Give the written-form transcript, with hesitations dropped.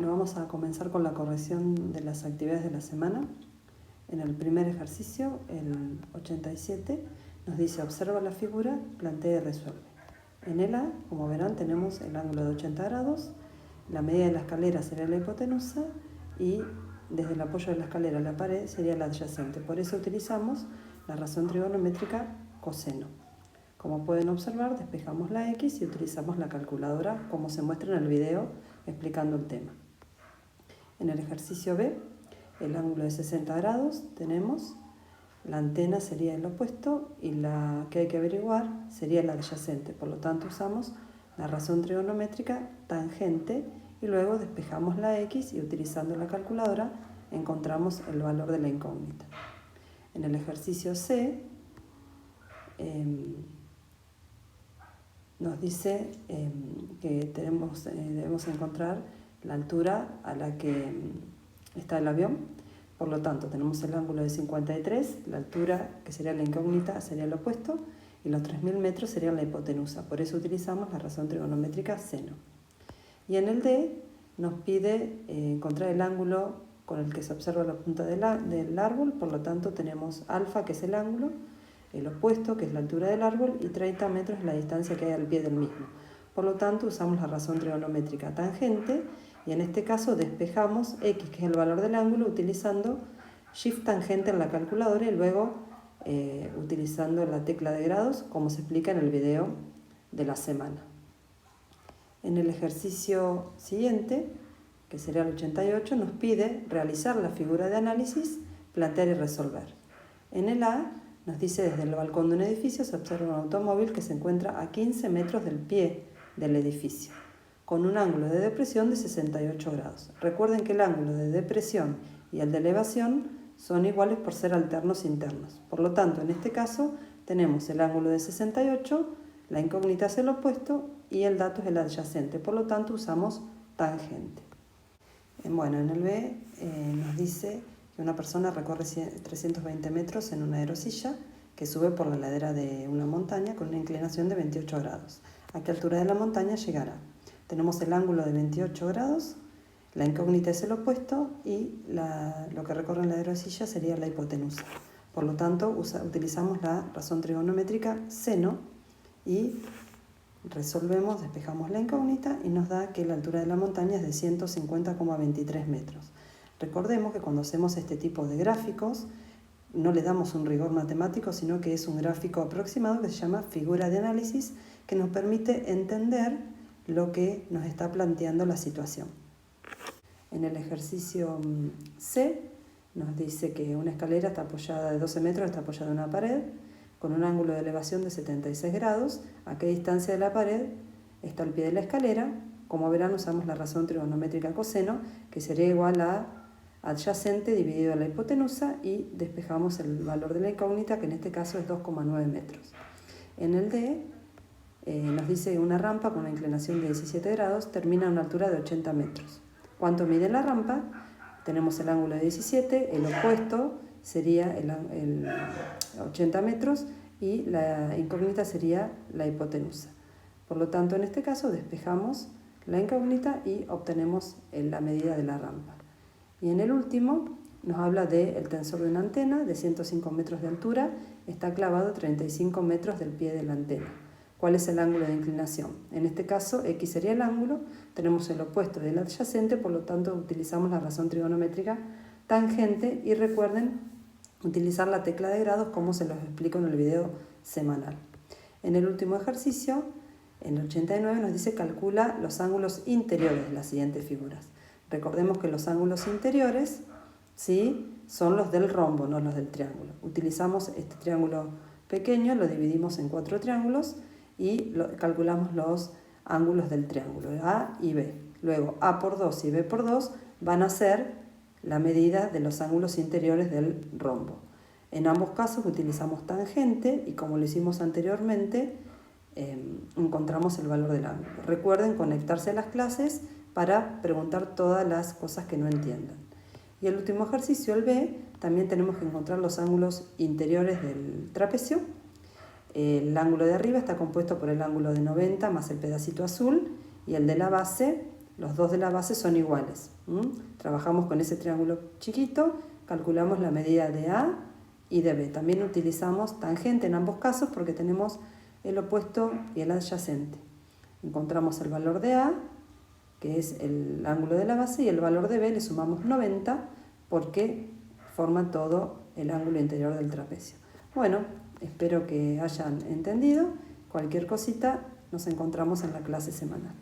Bueno, vamos a comenzar con la corrección de las actividades de la semana. En el primer ejercicio, el 87, nos dice observa la figura, plantea y resuelve. En el A, como verán, tenemos el ángulo de 80 grados, la medida de la escalera sería la hipotenusa y desde el apoyo de la escalera a la pared sería la adyacente. Por eso utilizamos la razón trigonométrica coseno. Como pueden observar, despejamos la X y utilizamos la calculadora como se muestra en el video explicando el tema. En el ejercicio B, el ángulo de 60 grados tenemos, la antena sería el opuesto y la que hay que averiguar sería la adyacente. Por lo tanto, usamos la razón trigonométrica tangente y luego despejamos la X y utilizando la calculadora encontramos el valor de la incógnita. En el ejercicio C, nos dice que debemos encontrar la altura a la que está el avión. Por lo tanto, tenemos el ángulo de 53, la altura que sería la incógnita sería el opuesto y los 3000 metros serían la hipotenusa. Por eso utilizamos la razón trigonométrica seno. Y en el D nos pide encontrar el ángulo con el que se observa la punta del árbol. Por lo tanto, tenemos alfa, que es el ángulo, el opuesto, que es la altura del árbol, y 30 metros es la distancia que hay al pie del mismo. Por lo tanto, usamos la razón trigonométrica tangente y en este caso despejamos X, que es el valor del ángulo, utilizando Shift tangente en la calculadora y luego utilizando la tecla de grados, como se explica en el video de la semana. En el ejercicio siguiente, que sería el 88, nos pide realizar la figura de análisis, plantear y resolver. En el A, nos dice desde el balcón de un edificio se observa un automóvil que se encuentra a 15 metros del pie del edificio, con un ángulo de depresión de 68 grados. Recuerden que el ángulo de depresión y el de elevación son iguales por ser alternos internos. Por lo tanto, en este caso tenemos el ángulo de 68, la incógnita es el opuesto y el dato es el adyacente. Por lo tanto, usamos tangente. Bueno, en el B nos dice que una persona recorre 320 metros en una aerosilla que sube por la ladera de una montaña con una inclinación de 28 grados. ¿A qué altura de la montaña llegará? Tenemos el ángulo de 28 grados, la incógnita es el opuesto y lo que recorre en la aerosilla sería la hipotenusa. Por lo tanto, utilizamos la razón trigonométrica seno y resolvemos, despejamos la incógnita y nos da que la altura de la montaña es de 150,23 metros. Recordemos que cuando hacemos este tipo de gráficos no le damos un rigor matemático, sino que es un gráfico aproximado que se llama figura de análisis, que nos permite entender lo que nos está planteando la situación. En el ejercicio C nos dice que una escalera está apoyada de 12 metros, está apoyada en una pared con un ángulo de elevación de 76 grados. ¿A qué distancia de la pared está el pie de la escalera? Como verán, usamos la razón trigonométrica coseno, que sería igual a adyacente dividido a la hipotenusa y despejamos el valor de la incógnita, que en este caso es 2,9 metros. En el D nos dice que una rampa con una inclinación de 17 grados termina a una altura de 80 metros. ¿Cuánto mide la rampa? Tenemos el ángulo de 17, el opuesto sería el 80 metros y la incógnita sería la hipotenusa. Por lo tanto, en este caso despejamos la incógnita y obtenemos la medida de la rampa. Y en el último nos habla del tensor de una antena de 105 metros de altura, está clavado a 35 metros del pie de la antena. ¿Cuál es el ángulo de inclinación? En este caso, X sería el ángulo, tenemos el opuesto del adyacente, por lo tanto utilizamos la razón trigonométrica tangente y recuerden utilizar la tecla de grados como se los explico en el video semanal. En el último ejercicio, en el 89, nos dice calcula los ángulos interiores de las siguientes figuras. Recordemos que los ángulos interiores, ¿sí?, son los del rombo, no los del triángulo. Utilizamos este triángulo pequeño, lo dividimos en 4 triángulos y calculamos los ángulos del triángulo, A y B. Luego A por 2 y B por 2 van a ser la medida de los ángulos interiores del rombo. En ambos casos utilizamos tangente y como lo hicimos anteriormente, encontramos el valor del ángulo. Recuerden conectarse a las clases para preguntar todas las cosas que no entiendan. Y el último ejercicio, el B, también tenemos que encontrar los ángulos interiores del trapecio. El ángulo de arriba está compuesto por el ángulo de 90 más el pedacito azul y el de la base los dos de la base son iguales. Trabajamos con ese triángulo chiquito, calculamos la medida de A y de B. También utilizamos tangente en ambos casos porque tenemos el opuesto y el adyacente. Encontramos el valor de A, que es el ángulo de la base, y el valor de B le sumamos 90 porque forma todo el ángulo interior del trapecio. Bueno, espero que hayan entendido. Cualquier cosita, nos encontramos en la clase semanal.